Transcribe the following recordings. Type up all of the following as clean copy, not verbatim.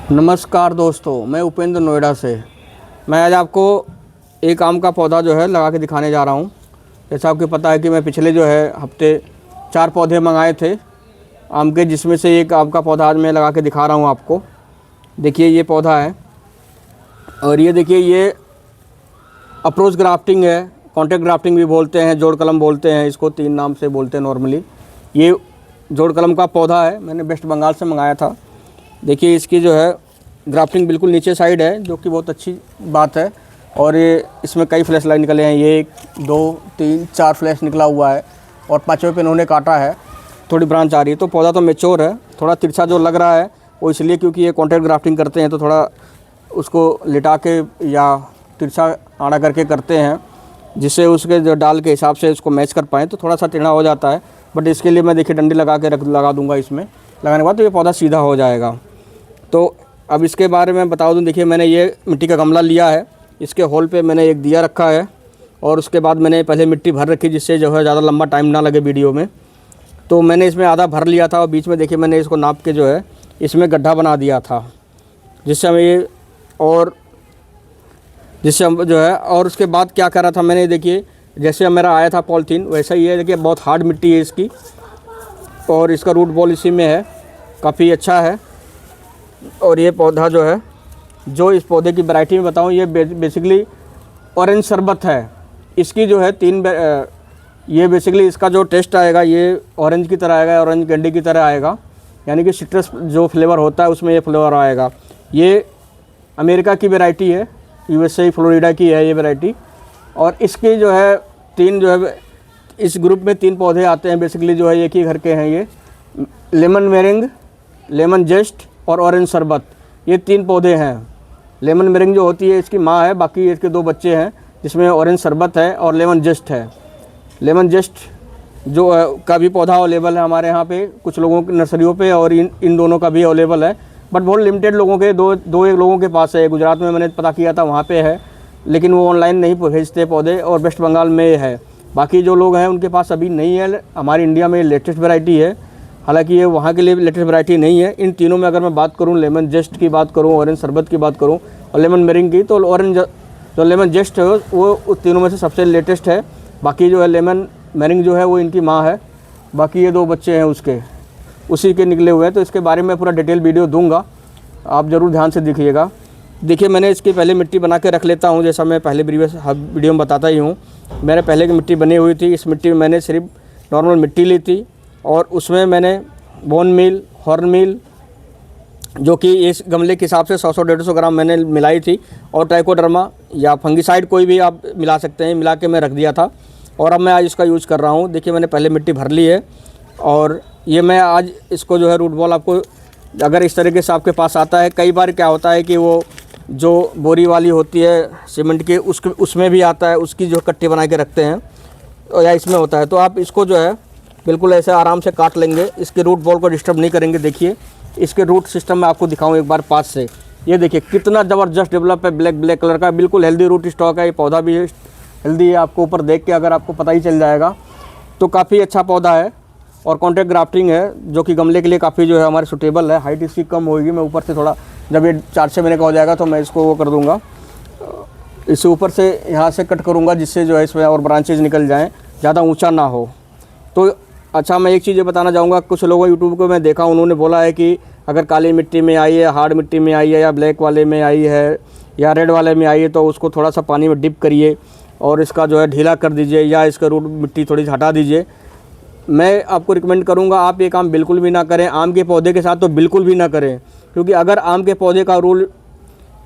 नमस्कार दोस्तों, मैं उपेंद्र नोएडा से। मैं आज आपको एक आम का पौधा जो है लगा के दिखाने जा रहा हूँ। जैसा आपको पता है कि मैं पिछले जो है हफ्ते 4 पौधे मंगाए थे आम के, जिसमें से एक आम का पौधा आज मैं लगा के दिखा रहा हूँ आपको। देखिए ये पौधा है और ये देखिए ये अप्रोच ग्राफ्टिंग है, कॉन्टैक्ट ग्राफ्टिंग भी बोलते हैं, जोड़ कलम बोलते हैं, इसको 3 नाम से बोलते हैं नॉर्मली। ये जोड़ कलम का पौधा है, मैंने वेस्ट बंगाल से मंगाया था। देखिए इसकी जो है ग्राफ्टिंग बिल्कुल नीचे साइड है, जो कि बहुत अच्छी बात है। और ये इसमें कई फ्लैश लाइन निकले हैं, ये 1 2 3 4 फ्लैश निकला हुआ है और 5वें पे इन्होंने काटा है, थोड़ी ब्रांच आ रही है। तो पौधा तो मैच्योर है, थोड़ा तिरछा जो लग रहा है वो इसलिए क्योंकि ये कॉन्टैक्ट ग्राफ्टिंग करते हैं, तो थोड़ा उसको लिटा के या तिरछा आड़ा करके करते हैं, जिससे उसके जो डाल के हिसाब से उसको मैच कर पाएँ। तो थोड़ा सा टेढ़ा हो जाता है, बट इसके लिए मैं देखिए डंडी लगा के लगा दूँगा। इसमें लगाने के बाद तो ये पौधा सीधा हो जाएगा। तो अब इसके बारे में बता दूं, देखिए मैंने ये मिट्टी का गमला लिया है, इसके होल पे मैंने एक दिया रखा है और उसके बाद मैंने पहले मिट्टी भर रखी, जिससे जो है ज़्यादा लंबा टाइम ना लगे वीडियो में। तो मैंने इसमें आधा भर लिया था और बीच में देखिए मैंने इसको नाप के जो है इसमें गड्ढा बना दिया था, जिससे हमें ये और जिससे हम जो है। और उसके बाद क्या करा था मैंने, देखिए जैसे मेरा आया था पॉलीथीन वैसा ही है। देखिए बहुत हार्ड मिट्टी है इसकी और इसका रूट बॉल इसी में है, काफ़ी अच्छा है। और ये पौधा जो है, जो इस पौधे की वैरायटी में बताऊं, ये बेसिकली ऑरेंज शरबत है। इसकी जो है ये बेसिकली इसका जो टेस्ट आएगा ये ऑरेंज की तरह आएगा, ऑरेंज कैंडी की तरह आएगा, यानी कि सिट्रस जो फ्लेवर होता है उसमें ये फ्लेवर आएगा। ये अमेरिका की वैरायटी है, यूएसए फ्लोरिडा की है ये वैरायटी। और इसकी जो है 3 जो है इस ग्रुप में 3 पौधे आते हैं बेसिकली, जो है एक ही घर के हैं। ये लेमन मेरेंग, लेमन जेस्ट और ऑरेंज शरबत, ये 3 पौधे हैं। लेमन मेरेंग जो होती है इसकी माँ है, बाकी इसके 2 बच्चे हैं, जिसमें ऑरेंज शरबत है और लेमन जेस्ट है। लेमन जेस्ट जो का भी पौधा अवेलेबल है हमारे यहाँ पे कुछ लोगों की नर्सरियों पे, और इन दोनों का भी अवेलेबल है, बट बहुत लिमिटेड लोगों के दो एक लोगों के पास है। गुजरात में मैंने पता किया था वहाँ पे है, लेकिन वो ऑनलाइन नहीं भेजते पौधे, और वेस्ट बंगाल में है। बाकी जो लोग हैं उनके पास अभी नहीं है। हमारे इंडिया में लेटेस्ट वैरायटी है, हालांकि ये वहाँ के लिए लेटेस्ट वैरायटी नहीं है। इन तीनों में अगर मैं बात करूँ, लेमन जेस्ट की बात करूँ, ऑरेंज शरबत की बात करूँ और लेमन मेरिंग की, तो ऑरेंज जो लेमन जेस्ट है वो उस तीनों में से सबसे लेटेस्ट है। बाकी जो है लेमन मेरिंग जो है वो इनकी माँ है, बाकी ये 2 बच्चे हैं उसके, उसी के निकले हुए हैं। तो इसके बारे में पूरा डिटेल वीडियो दूंगा, आप ज़रूर ध्यान से देखिएगा। देखिए मैंने इसकी पहले मिट्टी बना के रख लेता हूँ, जैसा मैं पहले वीडियो में बताता ही हूँ। मेरे पहले की मिट्टी बनी हुई थी, इस मिट्टी में मैंने सिर्फ नॉर्मल मिट्टी ली थी और उसमें मैंने बोन मील, हॉर्न मील, जो कि इस गमले के हिसाब से 100-150 ग्राम मैंने मिलाई थी, और ट्राइकोडर्मा या फंगिसाइड कोई भी आप मिला सकते हैं, मिला के मैं रख दिया था। और अब मैं आज इसका यूज़ कर रहा हूँ। देखिए मैंने पहले मिट्टी भर ली है और ये मैं आज इसको जो है रूट बॉल, आपको अगर इस तरीके से आपके पास आता है, कई बार क्या होता है कि वो जो बोरी वाली होती है सीमेंट की उसमें भी आता है, उसकी जो कट्टी बना के रखते हैं, या इसमें होता है। तो आप इसको जो है बिल्कुल ऐसे आराम से काट लेंगे, इसके रूट बॉल को डिस्टर्ब नहीं करेंगे। देखिए इसके रूट सिस्टम में आपको दिखाऊं एक बार पास से, ये देखिए कितना ज़बरदस्त डेवलप है, ब्लैक कलर का, बिल्कुल हेल्दी रूट स्टॉक है। ये पौधा भी हेल्दी है, आपको ऊपर देख के अगर आपको पता ही चल जाएगा। तो काफ़ी अच्छा पौधा है और कॉन्टैक्ट ग्राफ्टिंग है, जो कि गमले के लिए काफ़ी जो है हमारे सूटेबल है। हाइट इसकी कम होगी, मैं ऊपर से थोड़ा, जब ये 4-6 महीने का हो जाएगा तो मैं इसको वो कर दूँगा, इसे ऊपर से यहाँ से कट करूँगा, जिससे जो है इसमें और ब्रांचेज निकल जाएँ, ज़्यादा ऊँचा ना हो। तो अच्छा, मैं एक चीज़ ये बताना चाहूँगा, कुछ लोगों यूट्यूब को मैं देखा, उन्होंने बोला है कि अगर काली मिट्टी में आई है, हार्ड मिट्टी में आई है, या ब्लैक वाले में आई है, या रेड वाले में आई है, तो उसको थोड़ा सा पानी में डिप करिए और इसका जो है ढीला कर दीजिए, या इसका रूट मिट्टी थोड़ी हटा दीजिए। मैं आपको रिकमेंड करूँगा आप ये काम बिल्कुल भी ना करें। आम के पौधे के साथ तो बिल्कुल भी ना करें, क्योंकि अगर आम के पौधे का रूल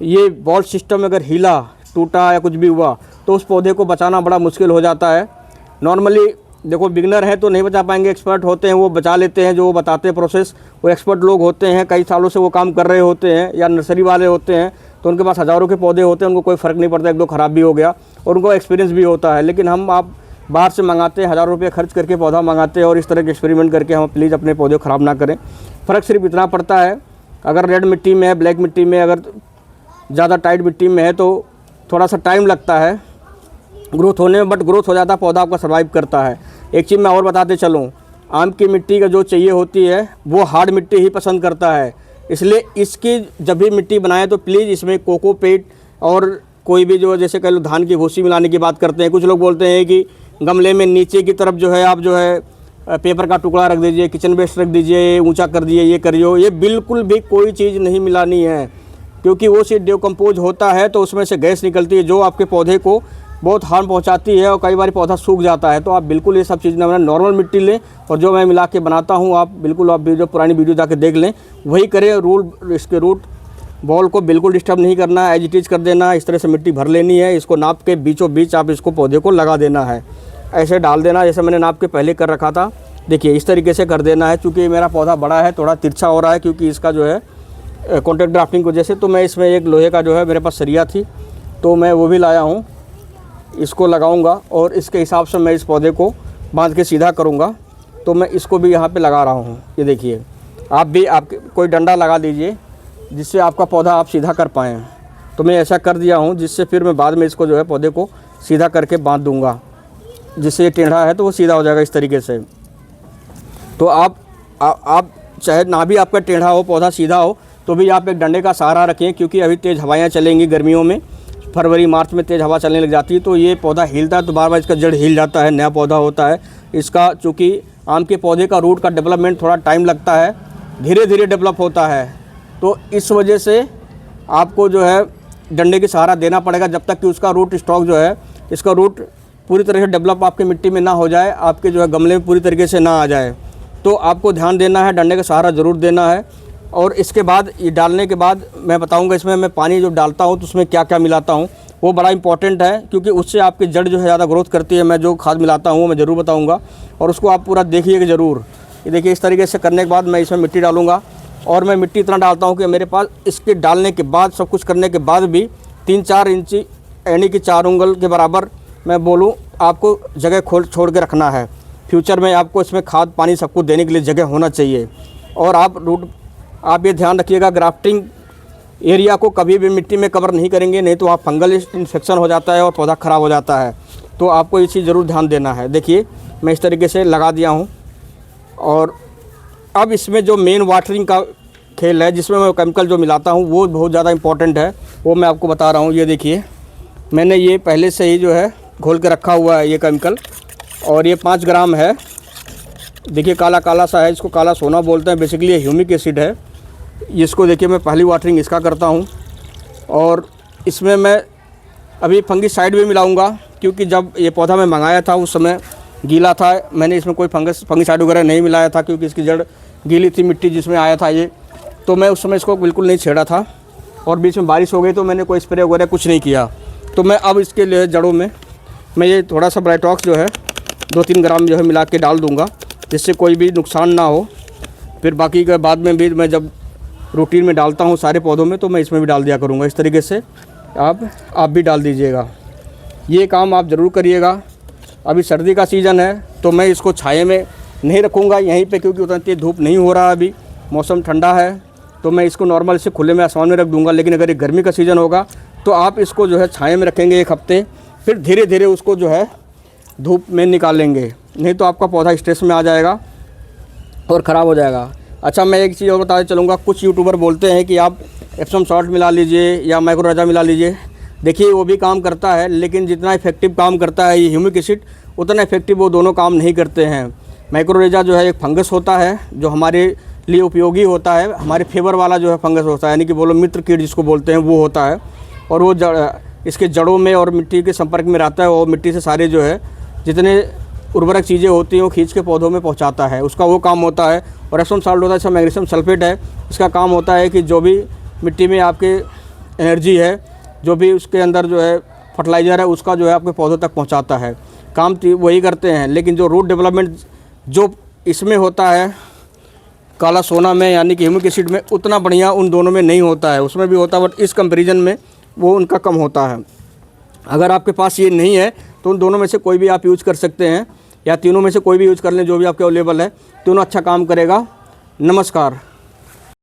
ये बॉल सिस्टम अगर हिला, टूटा या कुछ भी हुआ, तो उस पौधे को बचाना बड़ा मुश्किल हो जाता है। नॉर्मली देखो, बिगनर है तो नहीं बचा पाएंगे, एक्सपर्ट होते हैं वो बचा लेते हैं, जो वो बताते हैं प्रोसेस, वो एक्सपर्ट लोग होते हैं, कई सालों से वो काम कर रहे होते हैं, या नर्सरी वाले होते हैं, तो उनके पास हज़ारों के पौधे होते हैं, उनको कोई फ़र्क नहीं पड़ता 1-2 ख़राब भी हो गया, और उनको एक्सपीरियंस भी होता है। लेकिन आप बाहर से मंगाते हैं, हज़ारों रुपये खर्च करके पौधा मंगाते हैं, और इस तरह के एक्सपेरिमेंट करके हम प्लीज़ अपने पौधे को ख़राब ना करें। फ़र्क सिर्फ इतना पड़ता है, अगर रेड मिट्टी में है, ब्लैक मिट्टी में, अगर ज़्यादा टाइट मिट्टी में है तो थोड़ा सा टाइम लगता है ग्रोथ होने में, बट ग्रोथ हो जाता है, पौधा आपका सर्वाइव करता है। एक चीज़ मैं और बताते चलूँ, आम की मिट्टी का जो चाहिए होती है वो हार्ड मिट्टी ही पसंद करता है। इसलिए इसकी जब भी मिट्टी बनाएं तो प्लीज़ इसमें कोकोपीट और कोई भी जो जैसे कह लो धान की भूसी मिलाने की बात करते हैं। कुछ लोग बोलते हैं कि गमले में नीचे की तरफ जो है आप जो है पेपर का टुकड़ा रख दीजिए, किचन वेस्ट रख दीजिए, ऊंचा कर दीजिए, ये करियो। ये बिल्कुल भी कोई चीज़ नहीं मिलानी है, क्योंकि वो सीड डिकम्पोज होता है तो उसमें से गैस निकलती है जो आपके पौधे को बहुत हार्म पहुंचाती है और कई बार पौधा सूख जाता है। तो आप बिल्कुल ये सब चीज़ ना बनाएं, नॉर्मल मिट्टी लें और जो मैं मिला के बनाता हूँ आप बिल्कुल आप जो पुरानी वीडियो जाके देख लें वही करें। इसके रूट बॉल को बिल्कुल डिस्टर्ब नहीं करना है, एज इट इज़ कर देना है। इस तरह से मिट्टी भर लेनी है, इसको नाप के बीचों बीच आप इसको पौधे को लगा देना है, ऐसे डाल देना जैसे मैंने नाप के पहले कर रखा था। देखिए इस तरीके से कर देना है। चूँकि मेरा पौधा बड़ा है, थोड़ा तिरछा हो रहा है क्योंकि इसका जो है कॉन्टैक्ट ड्राफ्टिंग की वजह से, तो मैं इसमें एक लोहे का जो है मेरे पास सरिया थी तो मैं वो भी लाया हूँ, इसको लगाऊंगा और इसके हिसाब से मैं इस पौधे को बांध के सीधा करूंगा। तो मैं इसको भी यहाँ पे लगा रहा हूँ। ये देखिए आप भी आपके कोई डंडा लगा दीजिए जिससे आपका पौधा आप सीधा कर पाएँ। तो मैं ऐसा कर दिया हूँ जिससे फिर मैं बाद में इसको जो है पौधे को सीधा करके बांध दूँगा, जिससे ये टेढ़ा है तो वो सीधा हो जाएगा इस तरीके से। तो आप चाहे ना भी आपका टेढ़ा हो पौधा सीधा हो तो भी आप एक डंडे का सहारा रखें, क्योंकि अभी तेज़ हवाएँ चलेंगी गर्मियों में, फरवरी मार्च में तेज़ हवा चलने लग जाती है तो ये पौधा हिलता है तो बार बार इसका जड़ हिल जाता है, नया पौधा होता है इसका। चूँकि आम के पौधे का रूट का डेवलपमेंट थोड़ा टाइम लगता है, धीरे धीरे डेवलप होता है, तो इस वजह से आपको जो है डंडे की सहारा देना पड़ेगा जब तक कि उसका रूट स्टॉक जो है, इसका रूट पूरी तरह से डेवलप आपके मिट्टी में ना हो जाए, आपके जो है गमले में पूरी तरीके से ना आ जाए। तो आपको ध्यान देना है, डंडे का सहारा ज़रूर देना है। और इसके बाद ये डालने के बाद मैं बताऊंगा इसमें मैं पानी जो डालता हूँ तो उसमें क्या क्या मिलाता हूँ, वो बड़ा इंपॉर्टेंट है क्योंकि उससे आपकी जड़ जो है ज़्यादा ग्रोथ करती है। मैं जो खाद मिलाता हूँ मैं ज़रूर बताऊँगा और उसको आप पूरा देखिएगा ज़रूर। ये देखिए इस तरीके से करने के बाद मैं इसमें मिट्टी डालूँगा और मैं मिट्टी इतना डालता हूँ कि मेरे पास इसके डालने के बाद सब कुछ करने के बाद भी 3-4 इंची यानी कि 4 उंगल के बराबर मैं बोलूँ आपको जगह छोड़ के रखना है। फ्यूचर में आपको इसमें खाद पानी सब कुछ देने के लिए जगह होना चाहिए। और आप ये ध्यान रखिएगा ग्राफ्टिंग एरिया को कभी भी मिट्टी में कवर नहीं करेंगे, नहीं तो आप फंगल इन्फेक्शन हो जाता है और पौधा ख़राब हो जाता है। तो आपको ये चीज़ ज़रूर ध्यान देना है। देखिए मैं इस तरीके से लगा दिया हूँ और अब इसमें जो मेन वाटरिंग का खेल है जिसमें मैं केमिकल जो मिलाता हूँ वो बहुत ज़्यादा इंपॉर्टेंट है, वो मैं आपको बता रहा हूँ। ये देखिए मैंने ये पहले से ही जो है घोल के रखा हुआ है ये केमिकल और ये 5 ग्राम है। देखिए काला काला सा है, इसको काला सोना बोलते हैं, बेसिकली ये ह्यूमिक एसिड है। इसको देखिए मैं पहली वाटरिंग इसका करता हूँ और इसमें मैं अभी फंगिसाइड भी मिलाऊंगा क्योंकि जब ये पौधा मैं मंगाया था उस समय गीला था, मैंने इसमें कोई फंगिसाइड वगैरह नहीं मिलाया था क्योंकि इसकी जड़ गीली थी, मिट्टी जिसमें आया था ये, तो मैं उस समय इसको बिल्कुल नहीं छेड़ा था और बीच में बारिश हो गई तो मैंने कोई स्प्रे वगैरह कुछ नहीं किया। तो मैं अब इसके लिए जड़ों में मैं ये थोड़ा सा ब्राइटॉक्स जो है 2-3 ग्राम जो है मिला के डाल दूँगा जिससे कोई भी नुकसान ना हो। फिर बाकी के बाद में भी मैं जब रूटीन में डालता हूँ सारे पौधों में तो मैं इसमें भी डाल दिया करूँगा। इस तरीके से आप भी डाल दीजिएगा, ये काम आप ज़रूर करिएगा। अभी सर्दी का सीज़न है तो मैं इसको छाये में नहीं रखूँगा यहीं पे क्योंकि उतना तेज़ धूप नहीं हो रहा, अभी मौसम ठंडा है तो मैं इसको नॉर्मल से खुले में आसमान में रख दूँगा। लेकिन अगर ये गर्मी का सीज़न होगा तो आप इसको जो है छाये में रखेंगे 1 हफ्ते, फिर धीरे धीरे उसको जो है धूप में निकालेंगे, नहीं तो आपका पौधा स्ट्रेस में आ जाएगा और ख़राब हो जाएगा। अच्छा मैं एक चीज़ और बताते चलूँगा, कुछ यूट्यूबर बोलते हैं कि आप एप्सम सॉल्ट मिला लीजिए या माइक्रोराजा मिला लीजिए। देखिए वो भी काम करता है लेकिन जितना इफेक्टिव काम करता है ये ह्यूमिक एसिड उतना इफेक्टिव वो दोनों काम नहीं करते हैं। माइक्रोराजा जो है एक फंगस होता है जो हमारे लिए उपयोगी होता है, हमारे फेवर वाला जो है फंगस होता है, यानी कि बोलो मित्र कीट जिसको बोलते हैं वो होता है और वो इसके जड़ों में और मिट्टी के संपर्क में रहता है और मिट्टी से सारे जो है जितने उर्वरक चीज़ें होती हैं वो खींच के पौधों में पहुंचाता है, उसका वो काम होता है। और एप्सम सॉल्ट होता है, इसका मैग्नीशियम सल्फेट है, इसका काम होता है कि जो भी मिट्टी में आपके एनर्जी है, जो भी उसके अंदर जो है फर्टिलाइज़र है उसका जो है आपके पौधों तक पहुंचाता है, काम वही करते हैं। लेकिन जो रूट डेवलपमेंट जो इसमें होता है काला सोना में यानी कि ह्यूमिक एसिड में उतना बढ़िया उन दोनों में नहीं होता है, उसमें भी होता है बट इस कंपेरिजन में वो उनका कम होता है। अगर आपके पास ये नहीं है तो उन दोनों में से कोई भी आप यूज़ कर सकते हैं या तीनों में से कोई भी यूज़ कर लें, जो भी आपके अवेलेबल है, तीनों अच्छा काम करेगा। नमस्कार।